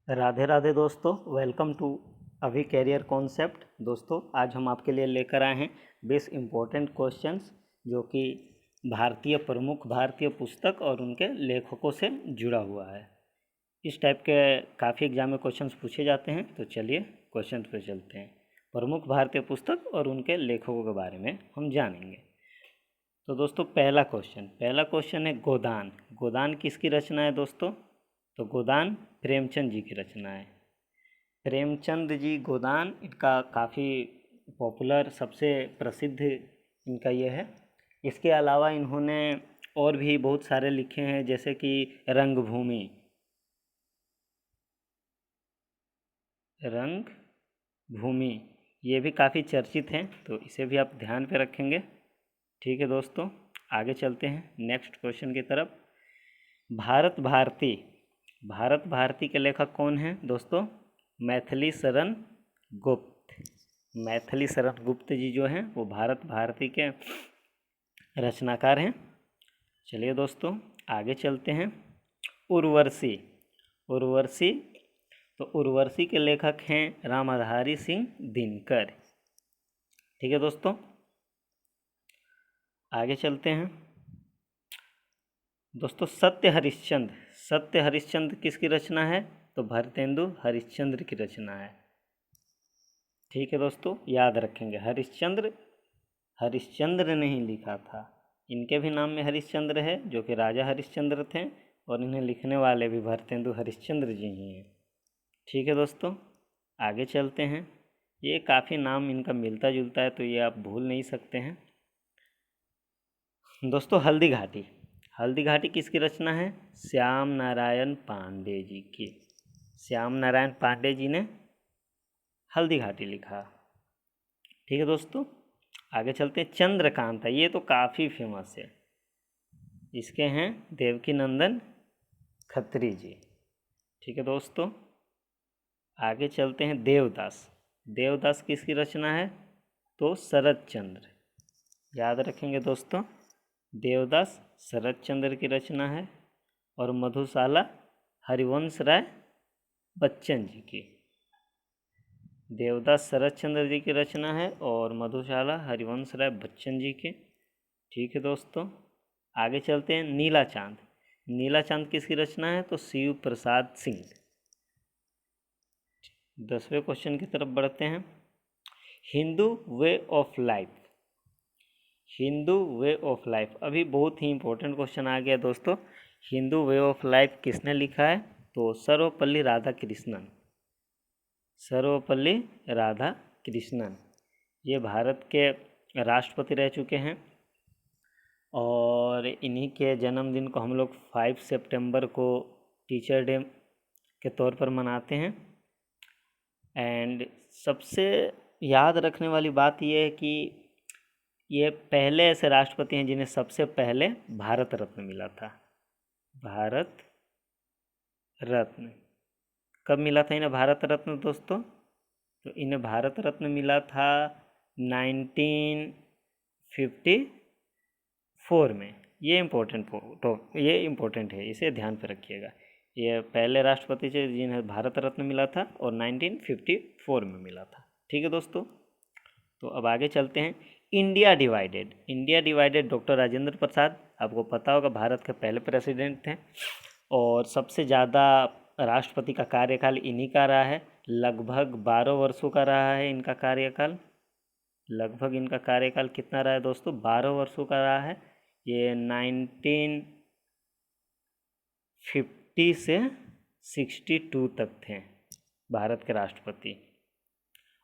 राधे राधे दोस्तों, welcome to अभी career concept. दोस्तों, आज हम आपके लिए लेकर आए हैं 20 इम्पोर्टेंट क्वेश्चंस जो कि प्रमुख भारतीय पुस्तक और उनके लेखकों से जुड़ा हुआ है। इस टाइप के काफ़ी एग्जाम में क्वेश्चंस पूछे जाते हैं, तो चलिए क्वेश्चन पे चलते हैं। प्रमुख भारतीय पुस्तक और उनके लेखकों के बारे में हम जानेंगे। तो दोस्तों, पहला क्वेश्चन है गोदान। गोदान किसकी रचना है दोस्तों? तो गोदान प्रेमचंद जी की रचना है। प्रेमचंद जी गोदान, इनका काफ़ी पॉपुलर, सबसे प्रसिद्ध इनका ये है। इसके अलावा इन्होंने और भी बहुत सारे लिखे हैं, जैसे कि रंगभूमि, रंगभूमि ये भी काफ़ी चर्चित हैं, तो इसे भी आप ध्यान पे रखेंगे। ठीक है दोस्तों, आगे चलते हैं नेक्स्ट क्वेश्चन की तरफ। भारत भारती, भारत भारती के लेखक कौन हैं दोस्तों? मैथिली शरण गुप्त। मैथिली शरण गुप्त जी जो हैं वो भारत भारती के रचनाकार हैं। चलिए दोस्तों, आगे चलते हैं। उर्वशी, उर्वशी तो उर्वशी के लेखक हैं रामाधारी सिंह दिनकर। ठीक है दोस्तों, आगे चलते हैं। दोस्तों, सत्य हरिश्चंद्र, सत्य हरिश्चंद्र किसकी रचना है? तो भरतेंदु हरिश्चंद्र की रचना है। ठीक है दोस्तों, याद रखेंगे, हरिश्चंद्र हरिश्चंद्र ने ही लिखा था। इनके भी नाम में हरिश्चंद्र है, जो कि राजा हरिश्चंद्र थे, और इन्हें लिखने वाले भी भरतेंदु हरिश्चंद्र जी ही हैं। ठीक है दोस्तों, आगे चलते हैं। ये काफ़ी नाम इनका मिलता जुलता है, तो ये आप भूल नहीं सकते हैं। दोस्तों, हल्दी घाटी, हल्दी घाटी किसकी रचना है? श्याम नारायण पांडे जी की। श्याम नारायण पांडे जी ने हल्दी घाटी लिखा। ठीक है दोस्तों, आगे चलते हैं। चंद्रकांता, ये तो काफ़ी फेमस है। इसके हैं देवकी नंदन खत्री जी। ठीक है दोस्तों, आगे चलते हैं। देवदास, देवदास किसकी रचना है? तो शरद चंद्र। याद रखेंगे दोस्तों, देवदास शरद चंद्र की रचना है। और मधुशाला हरिवंश राय बच्चन जी की। देवदास शरद चंद्र जी की रचना है और मधुशाला हरिवंश राय बच्चन जी की। ठीक है दोस्तों, आगे चलते हैं। नीला चांद, नीला चांद किसकी रचना है? तो शिव प्रसाद सिंह। 10वें क्वेश्चन की तरफ बढ़ते हैं। Hindu way of life, Hindu way of life, अभी बहुत ही इंपॉर्टेंट क्वेश्चन आ गया दोस्तों। हिंदू वे ऑफ लाइफ किसने लिखा है? तो सर्वपल्ली राधाकृष्णन, सर्वपल्ली राधाकृष्णन। ये भारत के राष्ट्रपति रह चुके हैं, और इन्हीं के जन्मदिन को हम लोग 5 सितंबर को टीचर डे के तौर पर मनाते हैं। एंड सबसे याद रखने वाली बात यह है कि ये पहले ऐसे राष्ट्रपति हैं जिन्हें सबसे पहले भारत रत्न मिला था। भारत रत्न कब मिला था इन्हें भारत रत्न दोस्तों? तो इन्हें भारत रत्न मिला था 1954 में। ये इम्पोर्टेंट है, इसे ध्यान पे रखिएगा। ये पहले राष्ट्रपति थे जिन्हें भारत रत्न मिला था, और 1954 में मिला था। ठीक है दोस्तों, तो अब आगे चलते हैं। India divided, India divided doctor Rajendra Prasad, आपको पता होगा, भारत के पहले प्रेसिडेंट थे, और सबसे ज़्यादा राष्ट्रपति का कार्यकाल इन्हीं का रहा है। लगभग 12 वर्षों का रहा है इनका कार्यकाल। लगभग इनका कार्यकाल कितना रहा है दोस्तों? 12 वर्षों का रहा है। ये 1950 से 62 तक थे भारत के राष्ट्रपति,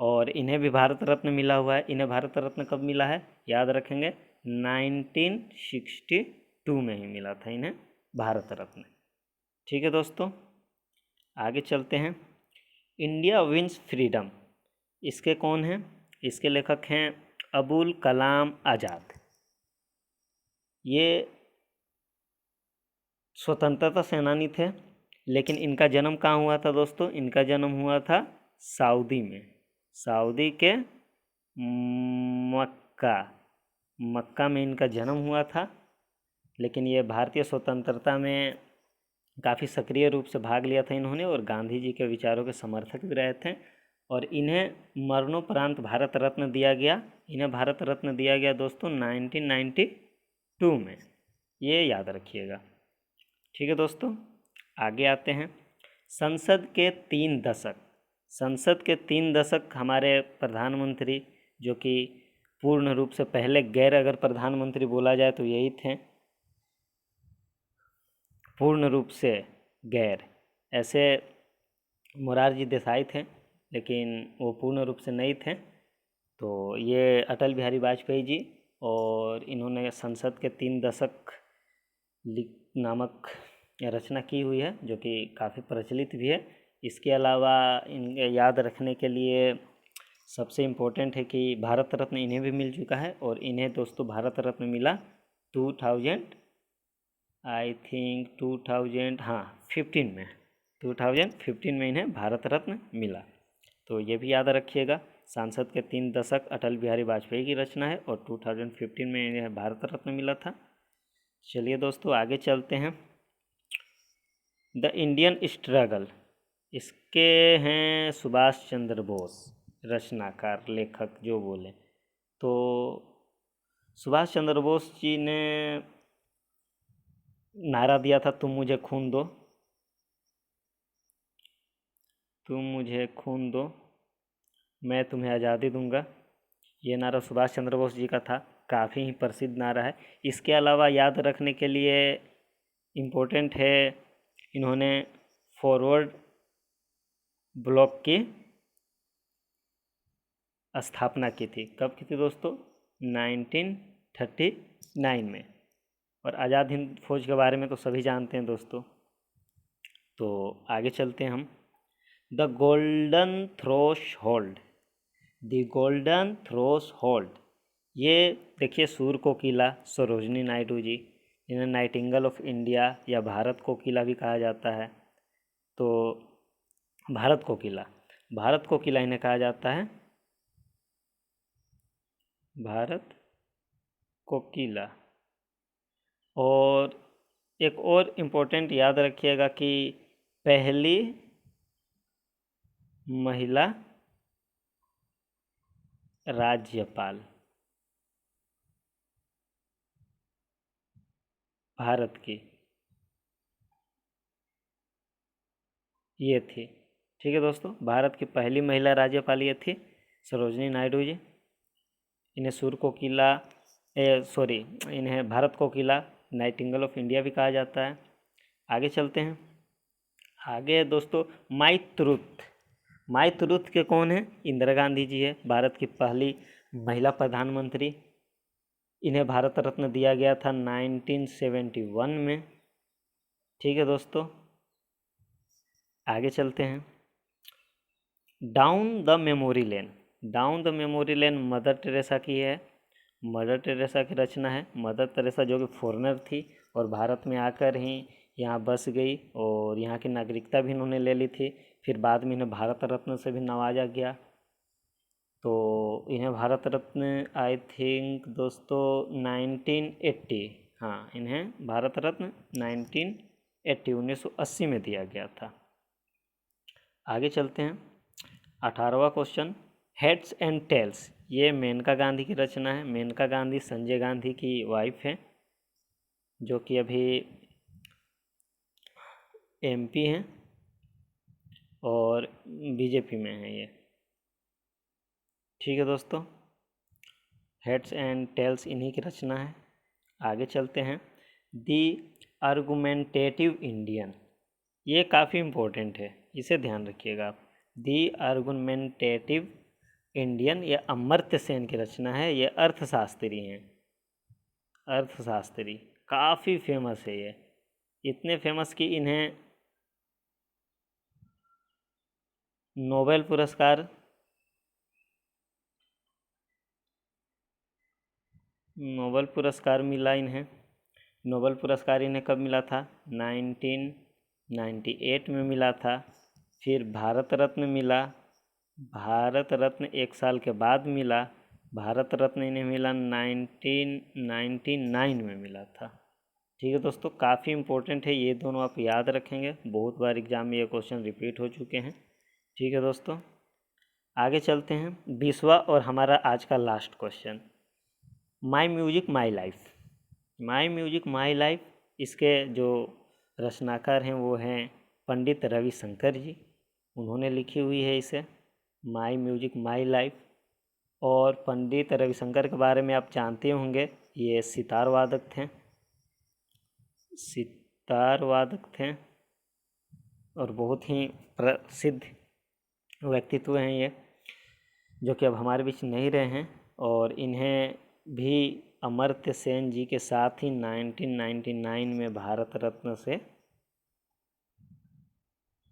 और इन्हें भी भारत रत्न मिला हुआ है। इन्हें भारत रत्न कब मिला है? याद रखेंगे, 1962 में ही मिला था इन्हें भारत रत्न। ठीक है दोस्तों, आगे चलते हैं। इंडिया विंस फ्रीडम, इसके कौन हैं? इसके लेखक हैं अबुल कलाम आज़ाद। ये स्वतंत्रता सेनानी थे, लेकिन इनका जन्म कहाँ हुआ था दोस्तों? इनका जन्म हुआ था सऊदी में, सऊदी के मक्का, मक्का में इनका जन्म हुआ था। लेकिन ये भारतीय स्वतंत्रता में काफ़ी सक्रिय रूप से भाग लिया था इन्होंने और गांधी जी के विचारों के समर्थक भी रहे थे। और इन्हें मरणोपरांत भारत रत्न दिया गया। इन्हें भारत रत्न दिया गया दोस्तों 1992 में, ये याद रखिएगा। ठीक है दोस्तों, आगे आते हैं। संसद के 3 दशक, संसद के 3 दशक हमारे प्रधानमंत्री, जो कि पूर्ण रूप से पहले गैर अगर प्रधानमंत्री बोला जाए तो यही थे, पूर्ण रूप से गैर। ऐसे मोरारजी देसाई थे, लेकिन वो पूर्ण रूप से नहीं थे। तो ये अटल बिहारी वाजपेयी जी, और इन्होंने संसद के 3 दशक नामक रचना की हुई है, जो कि काफ़ी प्रचलित भी है। इसके अलावा इनके याद रखने के लिए सबसे इम्पोर्टेंट है कि भारत रत्न इन्हें भी मिल चुका है, और इन्हें दोस्तों भारत रत्न मिला 2000 आई थिंक 2015 में, 2015 में इन्हें भारत रत्न मिला। तो ये भी याद रखिएगा, सांसद के 3 दशक अटल बिहारी वाजपेयी की रचना है और 2015 में इन्हें भारत रत्न मिला था। चलिए दोस्तों आगे चलते हैं। द इंडियन स्ट्रगल, इसके हैं सुभाष चंद्र बोस, रचनाकार लेखक जो बोले। तो सुभाष चंद्र बोस जी ने नारा दिया था, तुम मुझे खून दो, तुम मुझे खून दो, मैं तुम्हें आज़ादी दूंगा। ये नारा सुभाष चंद्र बोस जी का था, काफ़ी ही प्रसिद्ध नारा है। इसके अलावा याद रखने के लिए इम्पोर्टेंट है, इन्होंने फॉरवर्ड ब्लॉक की स्थापना की थी। कब की थी दोस्तों? 1939 में। और आज़ाद हिंद फौज के बारे में तो सभी जानते हैं दोस्तों। तो आगे चलते हैं हम। The golden threshold, the golden threshold, ये देखिए सूर कोकिला सरोजनी नायडू जी, इन्हें नाइटिंगेल ऑफ इंडिया या भारत कोकिला भी कहा जाता है। तो भारत कोकिला, भारत कोकिला इन्हें कहा जाता है, भारत कोकिला। और एक और इम्पोर्टेंट याद रखिएगा कि पहली महिला राज्यपाल भारत की ये थी। ठीक है दोस्तों, भारत की पहली महिला राज्यपाल ये थी सरोजनी नायडू जी। इन्हें सूर कोकिला इन्हें भारत कोकिला, नाइटिंगेल ऑफ इंडिया भी कहा जाता है। आगे चलते हैं। आगे दोस्तों माई ट्रुथ, माई ट्रुथ के कौन है? इंदिरा गांधी जी है, भारत की पहली महिला प्रधानमंत्री। इन्हें भारत रत्न दिया गया था 1971 में। ठीक है दोस्तों, आगे चलते हैं। Down the memory lane, down the memory lane mother Teresa की है, मदर टेरेसा की रचना है। मदर टेरेसा जो कि फॉरेनर थी और भारत में आकर ही यहाँ बस गई और यहाँ की नागरिकता भी इन्होंने ले ली थी। फिर बाद में इन्हें भारत रत्न से भी नवाजा गया। तो इन्हें भारत रत्न आई थिंक दोस्तों 1980, हाँ इन्हें भारत रत्न 1980 में दिया गया था। आगे चलते हैं। 18वां क्वेश्चन, हेड्स एंड टेल्स, ये मेनका गांधी की रचना है। मेनका गांधी संजय गांधी की वाइफ है, जो कि अभी एमपी हैं और बीजेपी में है ये। ठीक है दोस्तों, हेड्स एंड टेल्स इन्हीं की रचना है। आगे चलते हैं। दी आर्गुमेंटेटिव इंडियन, ये काफ़ी इम्पोर्टेंट है, इसे ध्यान रखिएगा आप। दी आर्गुमेंटेटिव इंडियन, ये अमर्त्य सेन की रचना है। ये अर्थशास्त्री हैं, अर्थशास्त्री, काफ़ी फेमस है ये, इतने फेमस कि इन्हें नोबेल पुरस्कार, नोबेल पुरस्कार मिला इन्हें। नोबेल पुरस्कार इन्हें कब मिला था? 1998 में मिला था। फिर भारत रत्न मिला, भारत रत्न 1 साल के बाद मिला। भारत रत्न इन्हें मिला 1999 में मिला था। ठीक है दोस्तों, काफ़ी इम्पोर्टेंट है, ये दोनों आप याद रखेंगे, बहुत बार एग्जाम में ये क्वेश्चन रिपीट हो चुके हैं। ठीक है दोस्तों, आगे चलते हैं। 20वां और हमारा आज का last question, my music my life. My music my life, इसके जो रचनाकार हैं वो हैं पंडित रविशंकर जी, उन्होंने लिखी हुई है इसे, माई म्यूजिक माई लाइफ। और पंडित रविशंकर के बारे में आप जानते होंगे, ये सितार वादक थे, सितार वादक थे और बहुत ही प्रसिद्ध व्यक्तित्व हैं ये, जो कि अब हमारे बीच नहीं रहे हैं। और इन्हें भी अमर्त्य सेन जी के साथ ही 1999 में भारत रत्न से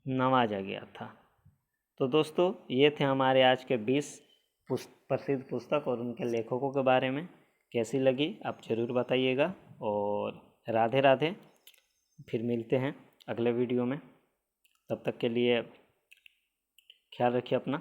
नवाजा गया था। तो दोस्तों, ये थे हमारे आज के 20 प्रसिद्ध पुस्तक और उनके लेखकों के बारे में। कैसी लगी आप ज़रूर बताइएगा, और राधे राधे। फिर मिलते हैं अगले वीडियो में, तब तक के लिए ख्याल रखिए अपना।